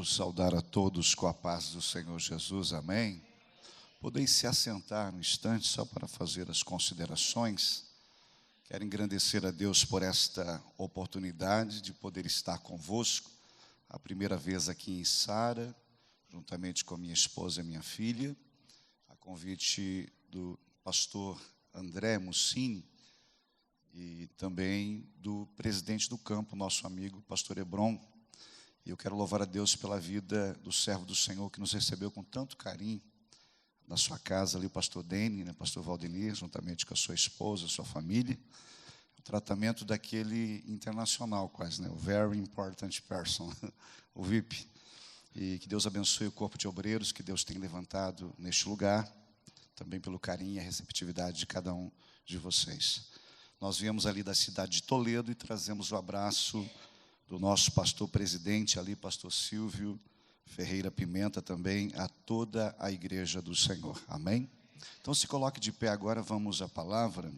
saudar a todos com a paz do Senhor Jesus, amém? Podeis se assentar um instante só para fazer as considerações. Quero engrandecer a Deus por esta oportunidade de poder estar convosco, a primeira vez aqui em Sara, juntamente com minha esposa e minha filha, a convite do pastor André Mussini e também do presidente do campo, nosso amigo pastor Hebron. E eu quero louvar a Deus pela vida do servo do Senhor que nos recebeu com tanto carinho na sua casa ali, o pastor Dene, né, pastor Valdemir, juntamente com a sua esposa, a sua família. O tratamento daquele internacional quase, né, o Very Important Person, o VIP. E que Deus abençoe o corpo de obreiros que Deus tem levantado neste lugar, também pelo carinho e a receptividade de cada um de vocês. Nós viemos ali da cidade de Toledo e trazemos o abraço do nosso pastor presidente ali, pastor Silvio Ferreira Pimenta, também a toda a igreja do Senhor, amém? Então se coloque de pé agora, vamos à palavra.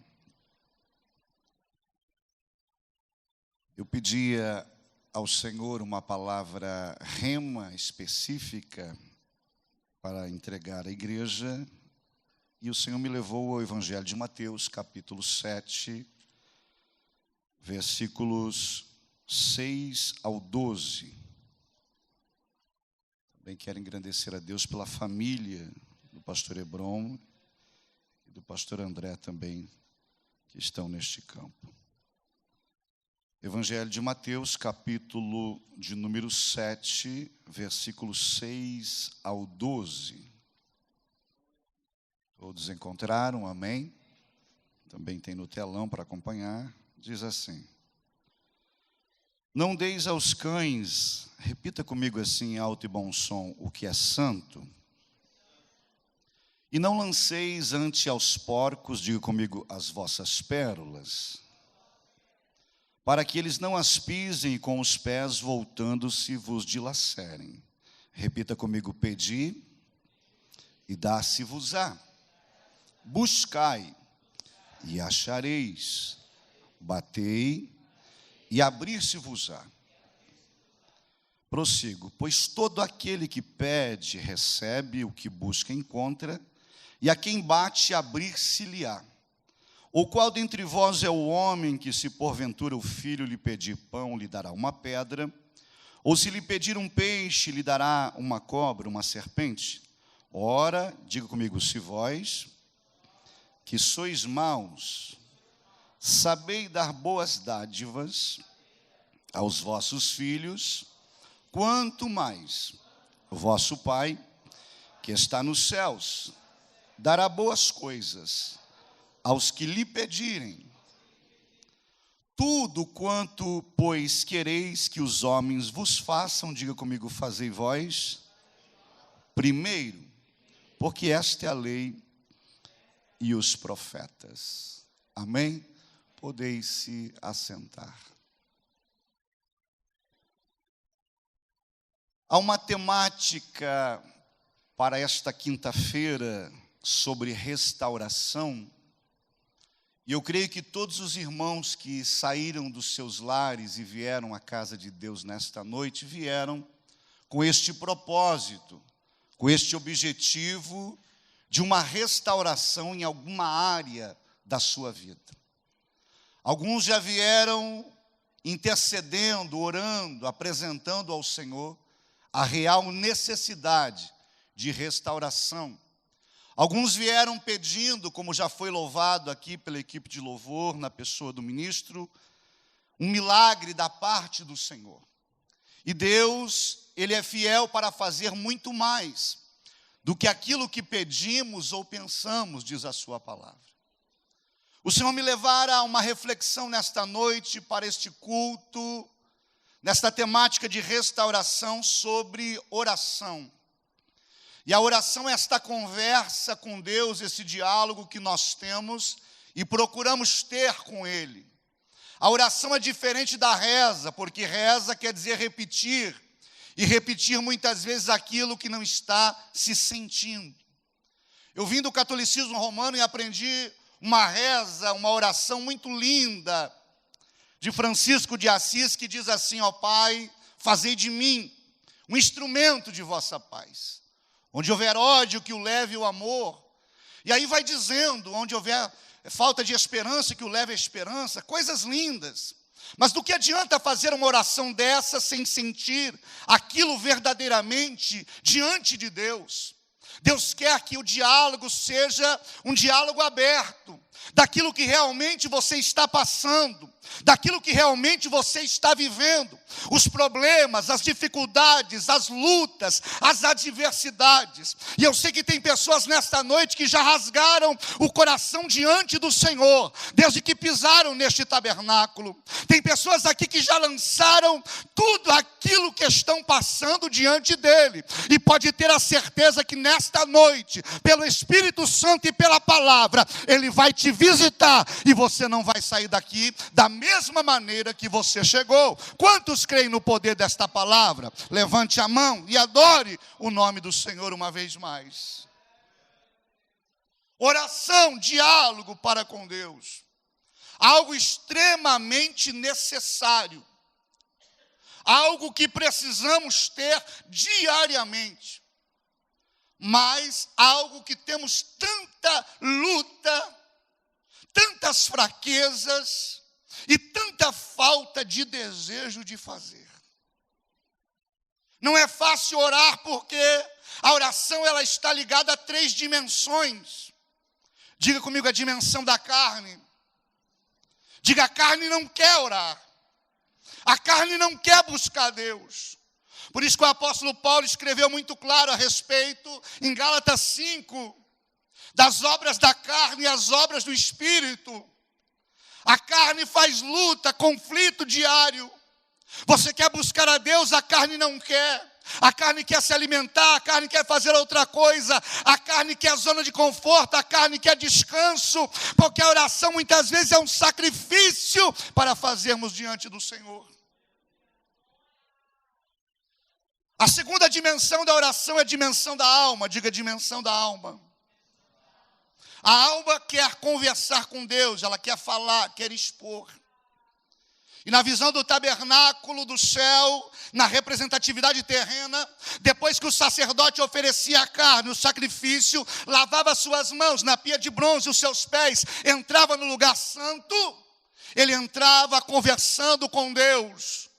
Eu pedia ao Senhor uma palavra rema específica para entregar à igreja, e o Senhor me levou ao Evangelho de Mateus, capítulo 7, versículos 6 ao 12. Também quero engrandecer a Deus pela família do pastor Hebron e do pastor André também, que estão neste campo. Evangelho de Mateus, capítulo de número 7, versículos 6 ao 12. Todos encontraram, amém? Também tem no telão para acompanhar. Diz assim: não deis aos cães, repita comigo assim em alto e bom som, o que é santo. E não lanceis ante aos porcos, diga comigo, as vossas pérolas, para que eles não as pisem e com os pés voltando-se vos dilacerem. Repita comigo, pedi e dá-se-vos-á. Buscai e achareis. Batei e abrir-se-vos-á. Prossigo, pois todo aquele que pede, recebe, o que busca, encontra, e a quem bate, abrir-se-lhe-á. Ou qual dentre vós é o homem que, se porventura o filho lhe pedir pão, lhe dará uma pedra? Ou se lhe pedir um peixe, lhe dará uma cobra, uma serpente? Ora, diga comigo, se vós, que sois maus, sabei dar boas dádivas aos vossos filhos, quanto mais o vosso Pai, que está nos céus, dará boas coisas aos que lhe pedirem. Tudo quanto, pois, quereis que os homens vos façam, diga comigo, fazei vós primeiro, porque esta é a lei e os profetas. Amém? Podeis se assentar. Há uma temática para esta quinta-feira sobre restauração. E eu creio que todos os irmãos que saíram dos seus lares e vieram à casa de Deus nesta noite, vieram com este propósito, com este objetivo de uma restauração em alguma área da sua vida. Alguns já vieram intercedendo, orando, apresentando ao Senhor a real necessidade de restauração. Alguns vieram pedindo, como já foi louvado aqui pela equipe de louvor, na pessoa do ministro, um milagre da parte do Senhor. E Deus, Ele é fiel para fazer muito mais do que aquilo que pedimos ou pensamos, diz a sua palavra. O Senhor me levara a uma reflexão nesta noite, para este culto, nesta temática de restauração sobre oração. E a oração é esta conversa com Deus, esse diálogo que nós temos e procuramos ter com Ele. A oração é diferente da reza, porque reza quer dizer repetir, e repetir muitas vezes aquilo que não está se sentindo. Eu vim do catolicismo romano e aprendi uma reza, uma oração muito linda, de Francisco de Assis, que diz assim: ó Pai, fazei de mim um instrumento de vossa paz. Onde houver ódio, que o leve o amor. E aí vai dizendo, onde houver falta de esperança, que o leve a esperança. Coisas lindas. Mas do que adianta fazer uma oração dessa sem sentir aquilo verdadeiramente diante de Deus? Deus quer que o diálogo seja um diálogo aberto, daquilo que realmente você está passando, daquilo que realmente você está vivendo, os problemas, as dificuldades, as lutas, as adversidades. E eu sei que tem pessoas nesta noite que já rasgaram o coração diante do Senhor, desde que pisaram neste tabernáculo. Tem pessoas aqui que já lançaram tudo aquilo que estão passando diante dele, e pode ter a certeza que nesta noite, pelo Espírito Santo e pela palavra, ele vai te visitar, e você não vai sair daqui da mesma maneira que você chegou. Quantos creem no poder desta palavra? Levante a mão e adore o nome do Senhor uma vez mais. Oração, diálogo para com Deus, algo extremamente necessário, algo que precisamos ter diariamente, mas algo que temos tanta luta, tantas fraquezas e tanta falta de desejo de fazer. Não é fácil orar, porque a oração ela está ligada a 3 dimensões. Diga comigo a dimensão da carne. Diga, a carne não quer orar. A carne não quer buscar Deus. Por isso que o apóstolo Paulo escreveu muito claro a respeito, em Gálatas 5, das obras da carne e as obras do Espírito. A carne faz luta, conflito diário. Você quer buscar a Deus, a carne não quer. A carne quer se alimentar, a carne quer fazer outra coisa. A carne quer zona de conforto, a carne quer descanso. Porque a oração muitas vezes é um sacrifício para fazermos diante do Senhor. A segunda dimensão da oração é a dimensão da alma. Diga, dimensão da alma. A alma quer conversar com Deus, ela quer falar, quer expor. E na visão do tabernáculo do céu, na representatividade terrena, depois que o sacerdote oferecia a carne, o sacrifício, lavava suas mãos na pia de bronze, os seus pés, entrava no lugar santo, ele entrava conversando com Deus.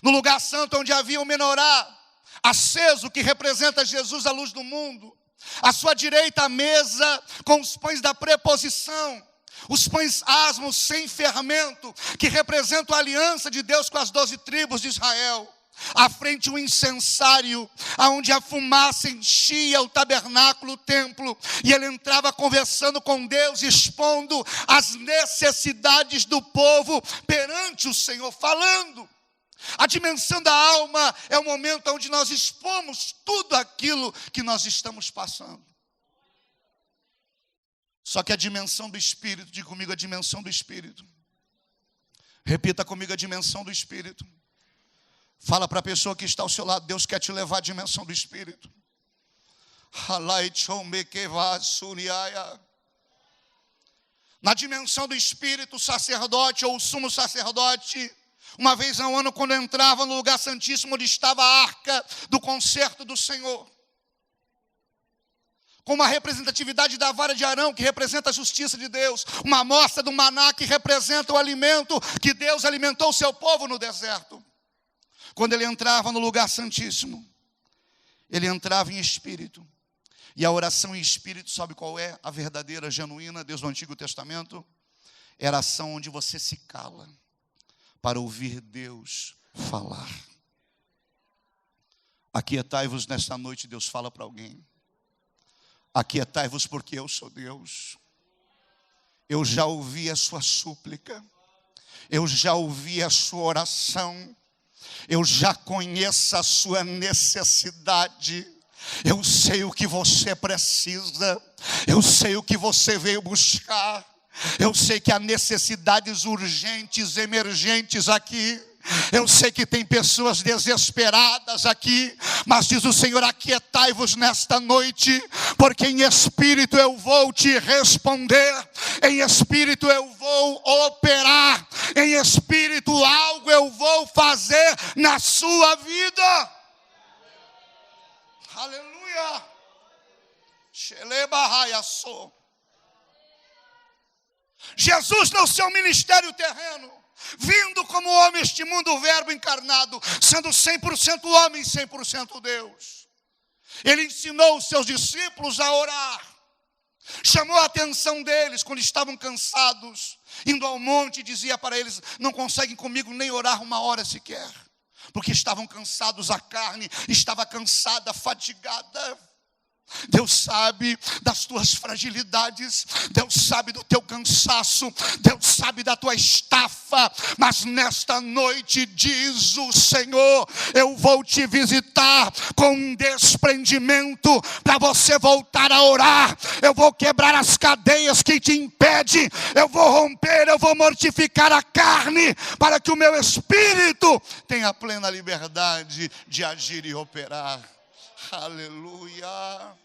No lugar santo onde havia um menorá aceso, que representa Jesus, a luz do mundo. À sua direita a mesa com os pães da preposição, os pães asmos sem fermento, que representam a aliança de Deus com as 12 tribos de Israel. À frente o incensário, aonde a fumaça enchia o tabernáculo, o templo, e ele entrava conversando com Deus, expondo as necessidades do povo perante o Senhor, falando. A dimensão da alma é o momento onde nós expomos tudo aquilo que nós estamos passando. Só que a dimensão do Espírito, diga comigo, a dimensão do Espírito. Repita comigo, a dimensão do Espírito. Fala para a pessoa que está ao seu lado, Deus quer te levar à dimensão do Espírito. Na dimensão do Espírito, o sacerdote ou o sumo sacerdote, uma vez ao ano, quando entrava no lugar santíssimo, onde estava a arca do concerto do Senhor, com uma representatividade da vara de Arão, que representa a justiça de Deus, uma amostra do maná, que representa o alimento que Deus alimentou o seu povo no deserto. Quando ele entrava no lugar santíssimo, ele entrava em espírito. E a oração em espírito, sabe qual é? A verdadeira, genuína, desde o Antigo Testamento, era a ação onde você se cala para ouvir Deus falar. Aquietai-vos nesta noite, Deus fala para alguém. Aquietai-vos, porque eu sou Deus. Eu já ouvi a sua súplica, eu já ouvi a sua oração, eu já conheço a sua necessidade. Eu sei o que você precisa, eu sei o que você veio buscar. Eu sei que há necessidades urgentes, emergentes aqui. Eu sei que tem pessoas desesperadas aqui, mas diz o Senhor, aquietai-vos nesta noite, porque em espírito eu vou te responder, em espírito eu vou operar, em espírito algo eu vou fazer na sua vida. Aleluia. Xelebahayaçô. Jesus no seu ministério terreno, vindo como homem este mundo, o verbo encarnado, sendo 100% homem e 100% Deus. Ele ensinou os seus discípulos a orar. Chamou a atenção deles quando estavam cansados, indo ao monte, e dizia para eles: não conseguem comigo nem orar uma hora sequer, porque estavam cansados, a carne estava cansada, fatigada. Deus sabe das tuas fragilidades, Deus sabe do teu cansaço, Deus sabe da tua estafa, mas nesta noite diz o Senhor: eu vou te visitar com um desprendimento para você voltar a orar. Eu vou quebrar as cadeias que te impedem, eu vou romper, eu vou mortificar a carne, para que o meu espírito tenha plena liberdade de agir e operar. Aleluia.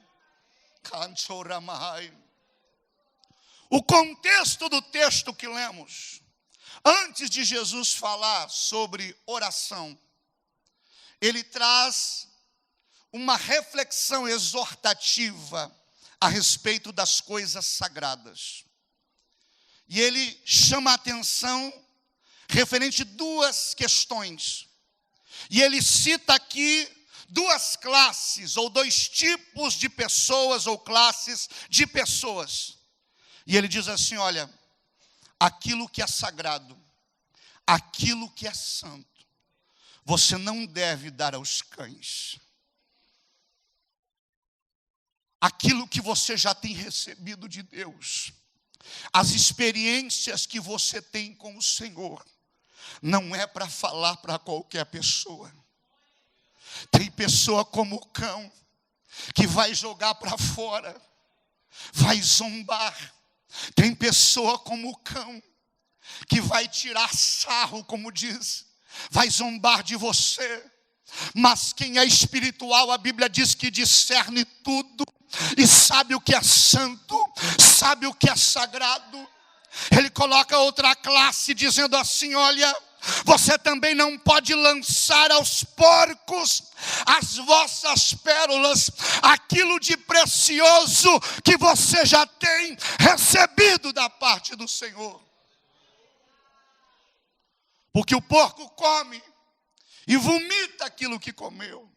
O contexto do texto que lemos, antes de Jesus falar sobre oração, ele traz uma reflexão exortativa a respeito das coisas sagradas. E ele chama a atenção referente a duas questões. E ele cita aqui duas classes, ou dois tipos de pessoas, ou classes de pessoas. E ele diz assim: olha, aquilo que é sagrado, aquilo que é santo, você não deve dar aos cães. Aquilo que você já tem recebido de Deus, as experiências que você tem com o Senhor, não é para falar para qualquer pessoa. Tem pessoa como o cão, que vai jogar para fora, vai zombar. Tem pessoa como o cão, que vai tirar sarro, como diz, vai zombar de você. Mas quem é espiritual, a Bíblia diz que discerne tudo, e sabe o que é santo, sabe o que é sagrado. Ele coloca outra classe dizendo assim: olha, você também não pode lançar aos porcos as vossas pérolas, aquilo de precioso que você já tem recebido da parte do Senhor. Porque o porco come e vomita aquilo que comeu,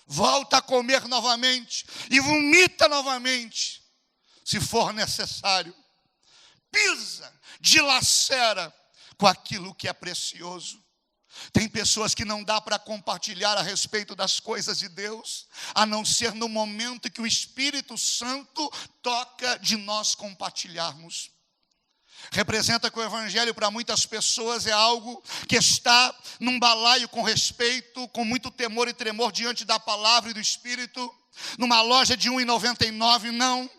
volta a comer novamente e vomita novamente, se for necessário, pisa, dilacera com aquilo que é precioso. Tem pessoas que não dá para compartilhar a respeito das coisas de Deus, a não ser no momento que o Espírito Santo toca de nós compartilharmos. Representa que o Evangelho para muitas pessoas é algo que está num balaio com respeito, com muito temor e tremor diante da palavra e do Espírito, numa loja de R$1,99, não.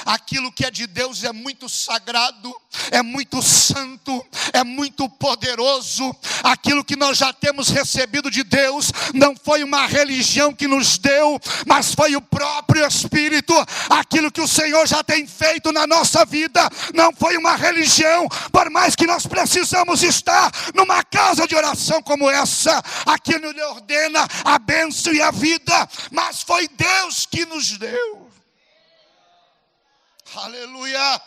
Aquilo que é de Deus é muito sagrado, é muito santo, é muito poderoso. Aquilo que nós já temos recebido de Deus não foi uma religião que nos deu, mas foi o próprio Espírito. Aquilo que o Senhor já tem feito na nossa vida não foi uma religião, por mais que nós precisamos estar numa casa de oração como essa, aqui nos ordena a bênção e a vida, mas foi Deus que nos deu. Aleluia.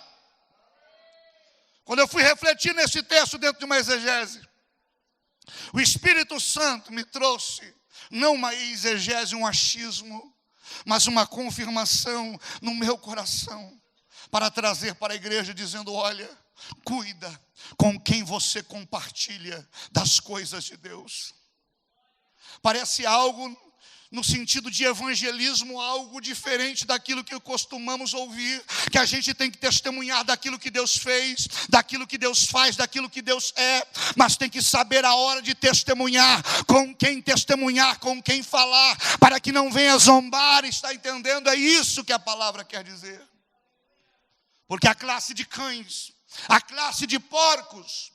Quando eu fui refletir nesse texto dentro de uma exegese, o Espírito Santo me trouxe não uma exegese, um achismo, mas uma confirmação no meu coração, para trazer para a igreja dizendo: olha, cuida com quem você compartilha das coisas de Deus. Parece algo no sentido de evangelismo, algo diferente daquilo que costumamos ouvir, que a gente tem que testemunhar daquilo que Deus fez, daquilo que Deus faz, daquilo que Deus é, mas tem que saber a hora de testemunhar, com quem falar, para que não venha zombar. Está entendendo? É isso que a palavra quer dizer. Porque a classe de cães, a classe de porcos,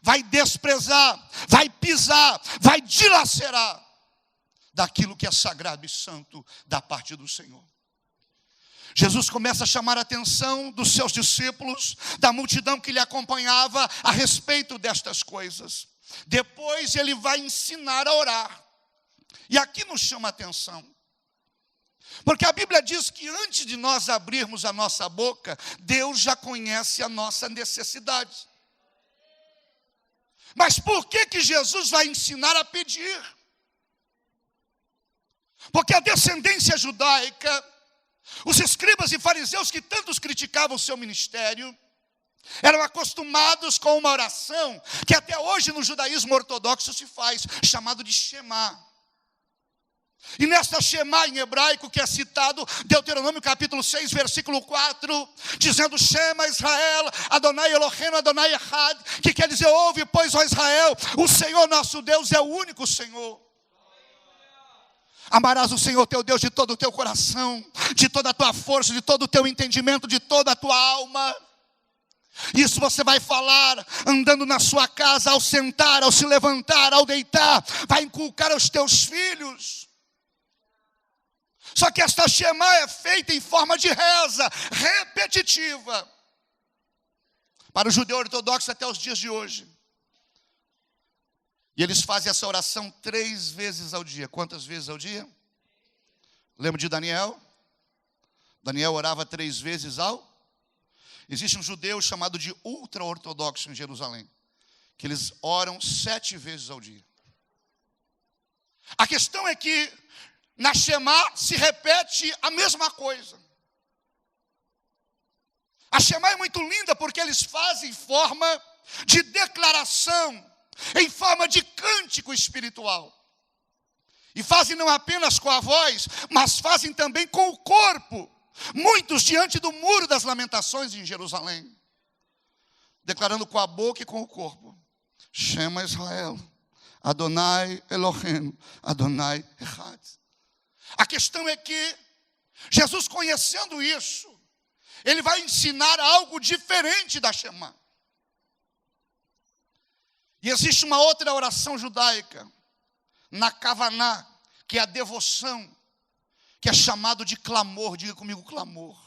vai desprezar, vai pisar, vai dilacerar daquilo que é sagrado e santo da parte do Senhor. Jesus começa a chamar a atenção dos seus discípulos, da multidão que lhe acompanhava, a respeito destas coisas. Depois ele vai ensinar a orar. E aqui nos chama a atenção. Porque a Bíblia diz que antes de nós abrirmos a nossa boca, Deus já conhece a nossa necessidade. Mas por que Jesus vai ensinar a pedir? Porque a descendência judaica, os escribas e fariseus que tantos criticavam o seu ministério, eram acostumados com uma oração que até hoje no judaísmo ortodoxo se faz, chamado de Shema. E nesta Shema em hebraico que é citado, Deuteronômio capítulo 6, versículo 4, dizendo Shema Israel, Adonai Eloheinu, Adonai Echad, que quer dizer, ouve pois, ó Israel, o Senhor nosso Deus é o único Senhor. Amarás o Senhor teu Deus de todo o teu coração, de toda a tua força, de todo o teu entendimento, de toda a tua alma. Isso você vai falar andando na sua casa, ao sentar, ao se levantar, ao deitar, vai inculcar aos teus filhos. Só que esta Shema é feita em forma de reza, repetitiva. Para o judeu ortodoxo até os dias de hoje. E eles fazem essa oração 3 vezes ao dia. Quantas vezes ao dia? Lembra de Daniel? Daniel orava 3 vezes ao? Existe um judeu chamado de ultra-ortodoxo em Jerusalém, que eles oram 7 vezes ao dia. A questão é que na Shema se repete a mesma coisa. A Shema é muito linda porque eles fazem em forma de declaração, em forma de cântico espiritual. E fazem não apenas com a voz, mas fazem também com o corpo. Muitos diante do muro das lamentações em Jerusalém, declarando com a boca e com o corpo: Shema Israel, Adonai Eloheinu, Adonai Echad. A questão é que Jesus, conhecendo isso, ele vai ensinar algo diferente da Shema. E existe uma outra oração judaica, na Kavaná, que é a devoção, que é chamado de clamor. Diga comigo, clamor.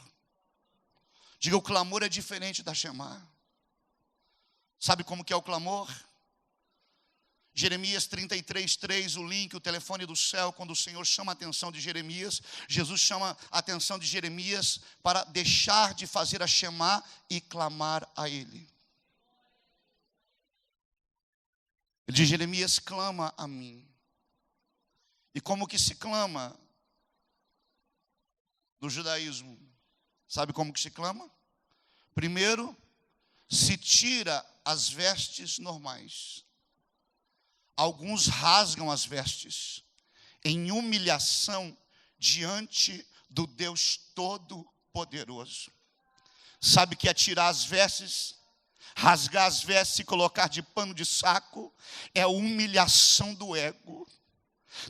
Diga, o clamor é diferente da Shema. Sabe como que é o clamor? Jeremias 33:3, o link, o telefone do céu, quando o Senhor chama a atenção de Jeremias, Jesus chama a atenção de Jeremias para deixar de fazer a Shema e clamar a Ele. Ele diz, Jeremias, clama a mim. E como que se clama no judaísmo? Sabe como que se clama? Primeiro, se tira as vestes normais. Alguns rasgam as vestes em humilhação diante do Deus Todo-Poderoso. Sabe que é tirar as vestes, rasgar as vestes e colocar de pano de saco é humilhação do ego.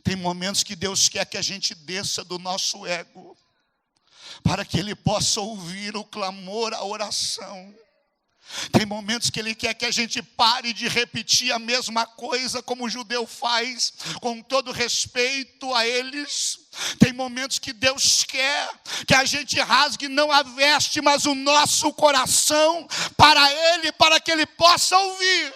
Tem momentos que Deus quer que a gente desça do nosso ego, para que Ele possa ouvir o clamor, a oração. Tem momentos que Ele quer que a gente pare de repetir a mesma coisa como o judeu faz, com todo respeito a eles. Tem momentos que Deus quer que a gente rasgue não a veste, mas o nosso coração para Ele, para que Ele possa ouvir.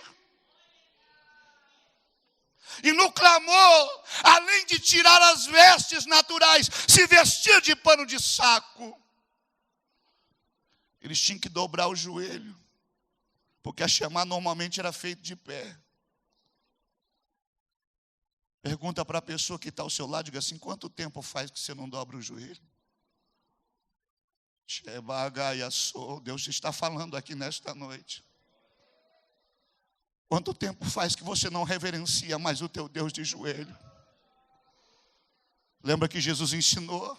E no clamor, além de tirar as vestes naturais, se vestir de pano de saco, eles tinham que dobrar o joelho, porque a Shema normalmente era feita de pé. Pergunta para a pessoa que está ao seu lado, diga assim, quanto tempo faz que você não dobra o joelho? Deus está falando aqui nesta noite. Quanto tempo faz que você não reverencia mais o teu Deus de joelho? Lembra que Jesus ensinou?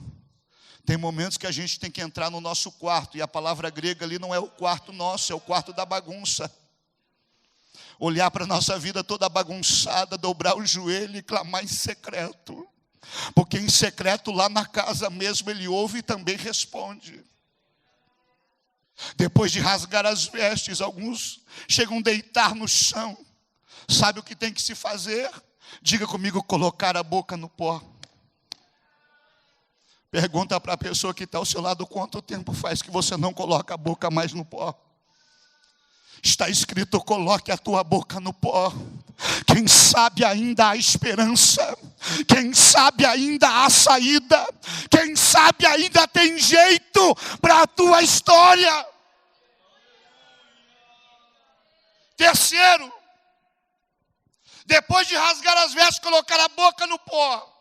Tem momentos que a gente tem que entrar no nosso quarto, e a palavra grega ali não é o quarto nosso, é o quarto da bagunça. Olhar para a nossa vida toda bagunçada, dobrar o joelho e clamar em secreto. Porque em secreto lá na casa mesmo Ele ouve e também responde. Depois de rasgar as vestes, alguns chegam a deitar no chão. Sabe o que tem que se fazer? Diga comigo, colocar a boca no pó. Pergunta para a pessoa que está ao seu lado, quanto tempo faz que você não coloca a boca mais no pó? Está escrito, coloque a tua boca no pó. Quem sabe ainda há esperança. Quem sabe ainda há saída. Quem sabe ainda tem jeito para a tua história. Terceiro, depois de rasgar as vestes, colocar a boca no pó,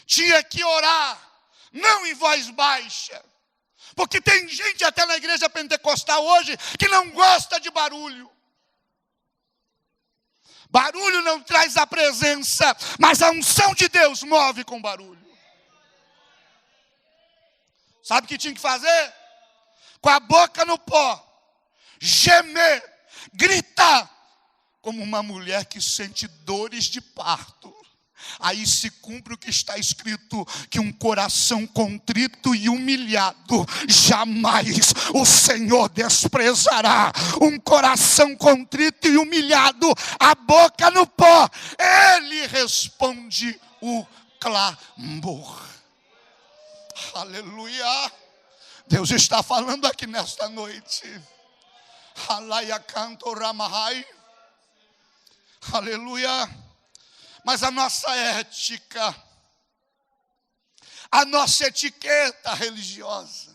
tinha que orar, não em voz baixa. Porque tem gente até na igreja pentecostal hoje que não gosta de barulho. Barulho não traz a presença, mas a unção de Deus move com barulho. Sabe o que tinha que fazer? Com a boca no pó, gemer, gritar, como uma mulher que sente dores de parto. Aí se cumpre o que está escrito, que um coração contrito e humilhado jamais o Senhor desprezará. Um coração contrito e humilhado, a boca no pó, Ele responde o clamor. Aleluia. Deus está falando aqui nesta noite. Alaya canto ramahai. Aleluia. Mas a nossa ética, a nossa etiqueta religiosa,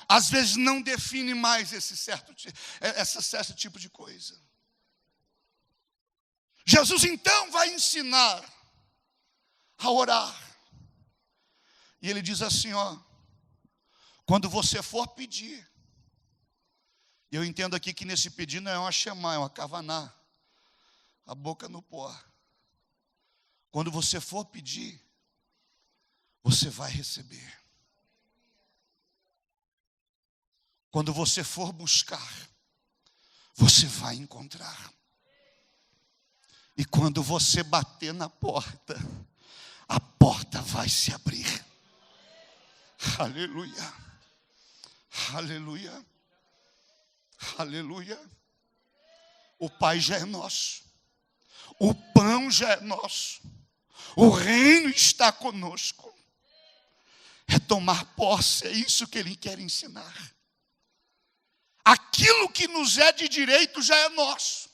às vezes não define mais esse certo tipo de coisa. Jesus então vai ensinar a orar. E ele diz assim, quando você for pedir, eu entendo aqui que nesse pedir não é uma chamar, é uma kavaná, a boca no pó. Quando você for pedir, você vai receber. Quando você for buscar, você vai encontrar. E quando você bater na porta, a porta vai se abrir. Aleluia. Aleluia. Aleluia. O Pai já é nosso. O pão já é nosso. O reino está conosco. É tomar posse, é isso que Ele quer ensinar. Aquilo que nos é de direito já é nosso.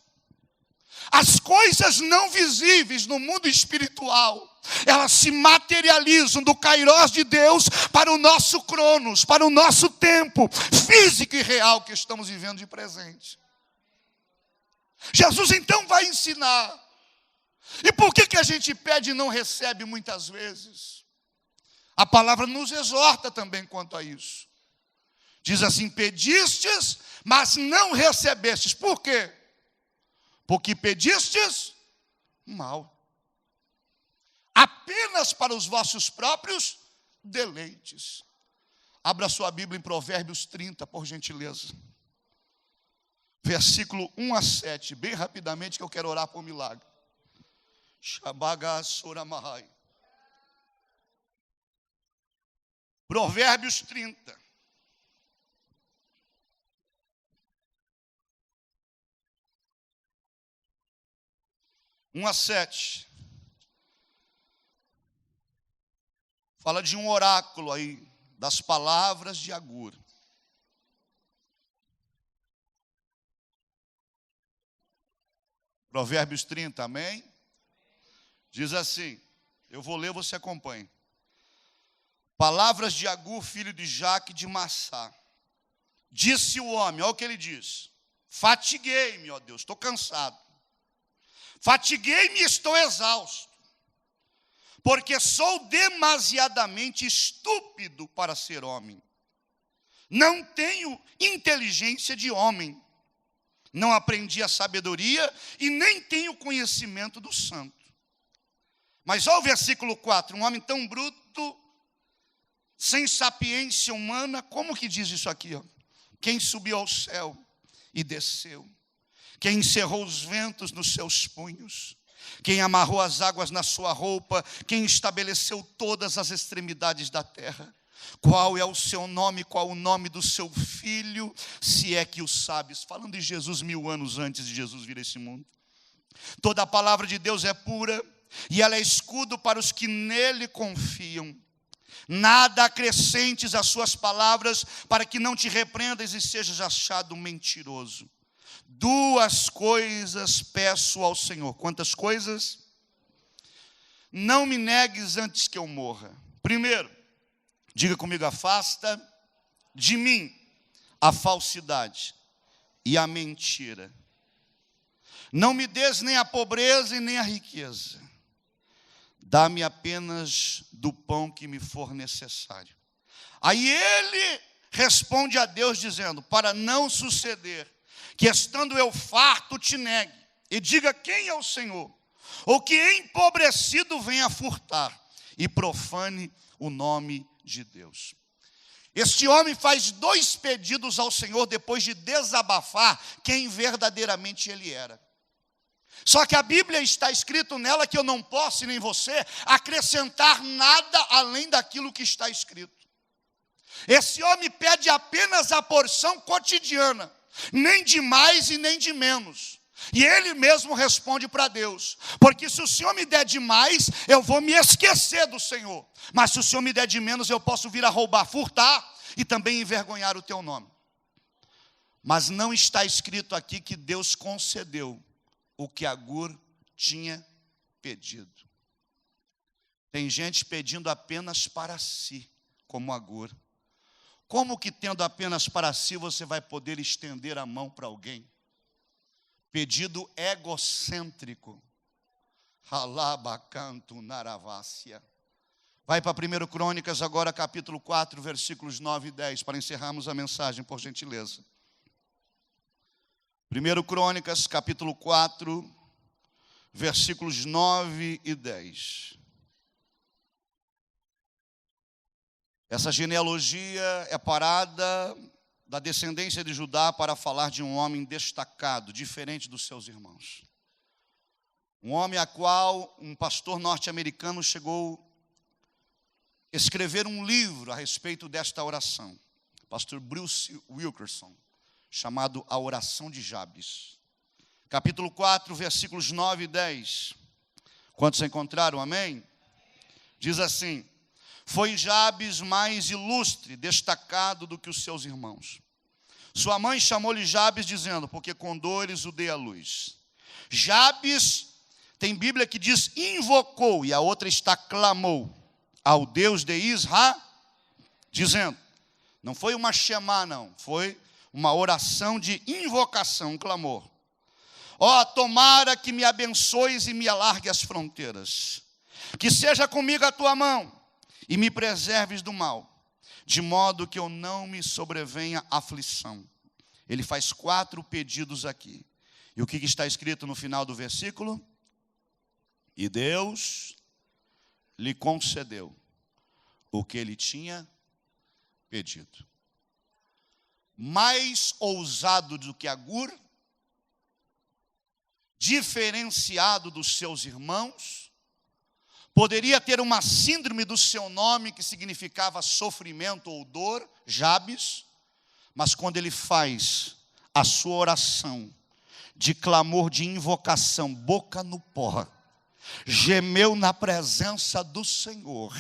As coisas não visíveis no mundo espiritual, elas se materializam do kairós de Deus para o nosso cronos, para o nosso tempo físico e real que estamos vivendo de presente. Jesus então vai ensinar. E por que a gente pede e não recebe muitas vezes? A palavra nos exorta também quanto a isso. Diz assim, pedistes, mas não recebestes. Por quê? Porque pedistes mal. Apenas para os vossos próprios deleites. Abra sua Bíblia em Provérbios 30, por gentileza. Versículo 1 a 7, bem rapidamente que eu quero orar por milagre. Provérbios 30. Um a 7. Fala de um oráculo aí, das palavras de Agur. Provérbios 30, amém? Diz assim, eu vou ler, você acompanha. Palavras de Agur, filho de Jaque de Massá. Disse o homem, olha o que ele diz. Fatiguei-me, ó Deus, estou cansado. Fatiguei-me e estou exausto. Porque sou demasiadamente estúpido para ser homem. Não tenho inteligência de homem. Não aprendi a sabedoria e nem tenho conhecimento do santo. Mas olha o versículo 4, um homem tão bruto, sem sapiência humana, como que diz isso aqui? Quem subiu ao céu e desceu, quem encerrou os ventos nos seus punhos, quem amarrou as águas na sua roupa, quem estabeleceu todas as extremidades da terra. Qual é o seu nome, qual o nome do seu filho, se é que o sabes? Falando de Jesus 1000 anos antes de Jesus vir a esse mundo. Toda a palavra de Deus é pura, e ela é escudo para os que nele confiam. Nada acrescentes às suas palavras, para que não te repreendas e sejas achado mentiroso. duas coisas peço ao Senhor. Quantas coisas? Não me negues antes que eu morra. Primeiro, diga comigo, afasta de mim a falsidade e a mentira. Não me des nem a pobreza e nem a riqueza. Dá-me apenas do pão que me for necessário. Aí ele responde a Deus dizendo, para não suceder que estando eu farto te negue, e diga quem é o Senhor, ou que empobrecido venha furtar, e profane o nome de Deus. Este homem faz dois pedidos ao Senhor depois de desabafar quem verdadeiramente ele era. Só que a Bíblia está escrito nela que eu não posso, e nem você, acrescentar nada além daquilo que está escrito. Esse homem pede apenas a porção cotidiana, nem de mais e nem de menos. E ele mesmo responde para Deus, porque se o Senhor me der de mais, eu vou me esquecer do Senhor. Mas se o Senhor me der de menos, eu posso vir a roubar, furtar e também envergonhar o teu nome. Mas não está escrito aqui que Deus concedeu o que Agur tinha pedido. Tem gente pedindo apenas para si, como Agur. Como que tendo apenas para si você vai poder estender a mão para alguém? Pedido egocêntrico. Halabacanto naravácia. Vai para 1 Crônicas agora, capítulo 4, versículos 9 e 10, para encerrarmos a mensagem, por gentileza. 1 Crônicas, capítulo 4, versículos 9 e 10. Essa genealogia é parada da descendência de Judá para falar de um homem destacado, diferente dos seus irmãos. Um homem a qual um pastor norte-americano chegou a escrever um livro a respeito desta oração. Pastor Bruce Wilkerson, chamado A Oração de Jabes. Capítulo 4, versículos 9 e 10. Quantos encontraram? Amém? Diz assim: foi Jabes mais ilustre, destacado do que os seus irmãos. Sua mãe chamou-lhe Jabes, dizendo, porque com dores o dei à luz. Jabes, tem Bíblia que diz invocou, e a outra está clamou ao Deus de Israel, dizendo, não foi uma shemá não, foi uma oração de invocação, um clamor. Ó, tomara que me abençoes e me alargue as fronteiras, que seja comigo a tua mão, e me preserves do mal, de modo que eu não me sobrevenha aflição. Ele faz 4 pedidos aqui. E o que está escrito no final do versículo? E Deus lhe concedeu o que ele tinha pedido. Mais ousado do que Agur, diferenciado dos seus irmãos, poderia ter uma síndrome do seu nome que significava sofrimento ou dor, Jabes, mas quando ele faz a sua oração de clamor, de invocação, boca no pó, gemeu na presença do Senhor,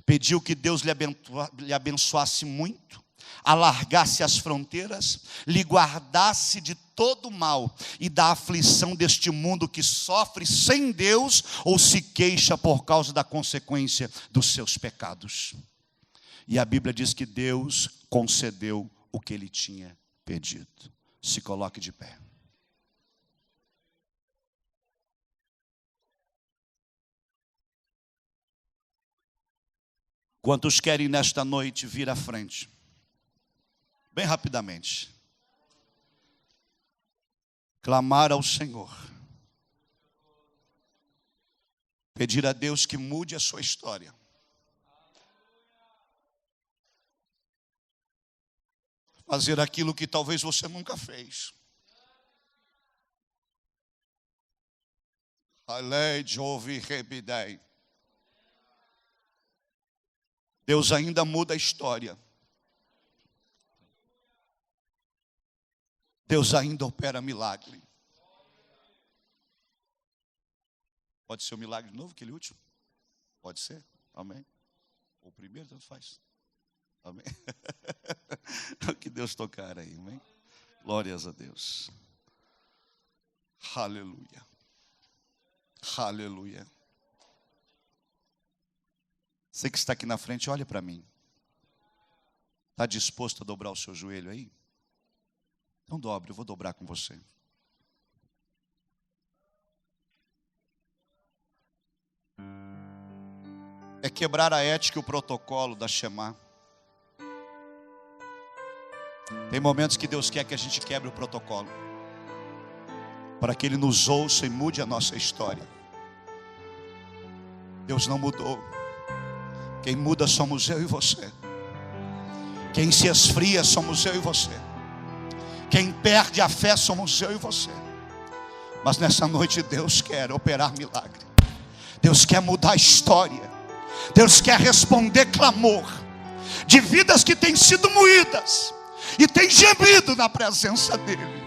pediu que Deus lhe abençoasse muito, alargasse as fronteiras, lhe guardasse de todo mal e da aflição deste mundo que sofre sem Deus ou se queixa por causa da consequência dos seus pecados. E a Bíblia diz que Deus concedeu o que ele tinha pedido. Se coloque de pé. Quantos querem nesta noite vir à frente? Bem rapidamente. Clamar ao Senhor. Pedir a Deus que mude a sua história. Fazer aquilo que talvez você nunca fez. Deus ainda muda a história. Deus ainda opera milagre. Pode ser o milagre de novo, aquele último? Pode ser? Amém? O primeiro, tanto faz. Amém? O que Deus tocar aí, amém? Glórias a Deus. Aleluia. Aleluia. Você que está aqui na frente, olhe para mim. Está disposto a dobrar o seu joelho aí? Então dobre, eu vou dobrar com você. É quebrar a ética e o protocolo da Shema. Tem momentos que Deus quer que a gente quebre o protocolo, para que Ele nos ouça e mude a nossa história. Deus não mudou. Quem muda somos eu e você. Quem se esfria somos eu e você. Quem perde a fé somos eu e você. Mas nessa noite Deus quer operar milagre. Deus quer mudar a história. Deus quer responder clamor de vidas que têm sido moídas e têm gemido na presença dEle.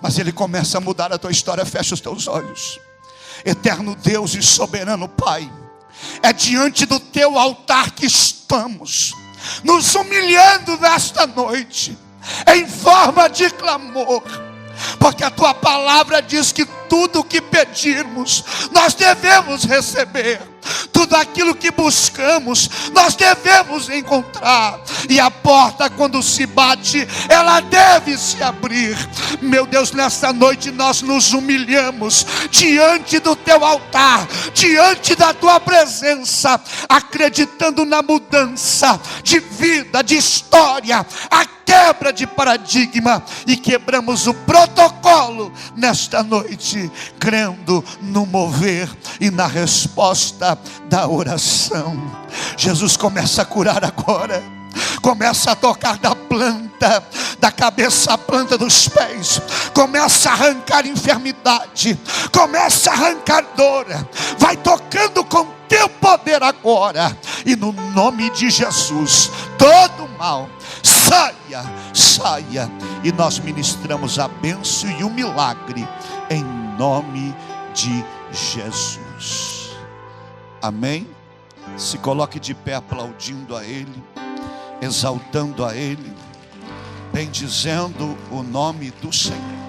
Mas Ele começa a mudar a tua história. Fecha os teus olhos. Eterno Deus e soberano Pai, é diante do teu altar que estamos, nos humilhando nesta noite, em forma de clamor, porque a tua palavra diz que tudo o que pedirmos, nós devemos receber. Tudo aquilo que buscamos, nós devemos encontrar. E a porta, quando se bate, ela deve se abrir. Meu Deus, nesta noite nós nos humilhamos diante do teu altar, diante da tua presença, acreditando na mudança de vida, de história, a quebra de paradigma, e quebramos o protocolo nesta noite, crendo no mover e na resposta da oração. Jesus começa a curar agora. Começa a tocar da planta, da cabeça à planta dos pés. Começa a arrancar enfermidade. Começa a arrancar dor. Vai tocando com teu poder agora. E no nome de Jesus, todo mal saia, saia. E nós ministramos a bênção e o milagre em nome de Jesus. Amém? Se coloque de pé aplaudindo a Ele, exaltando a Ele, bendizendo o nome do Senhor.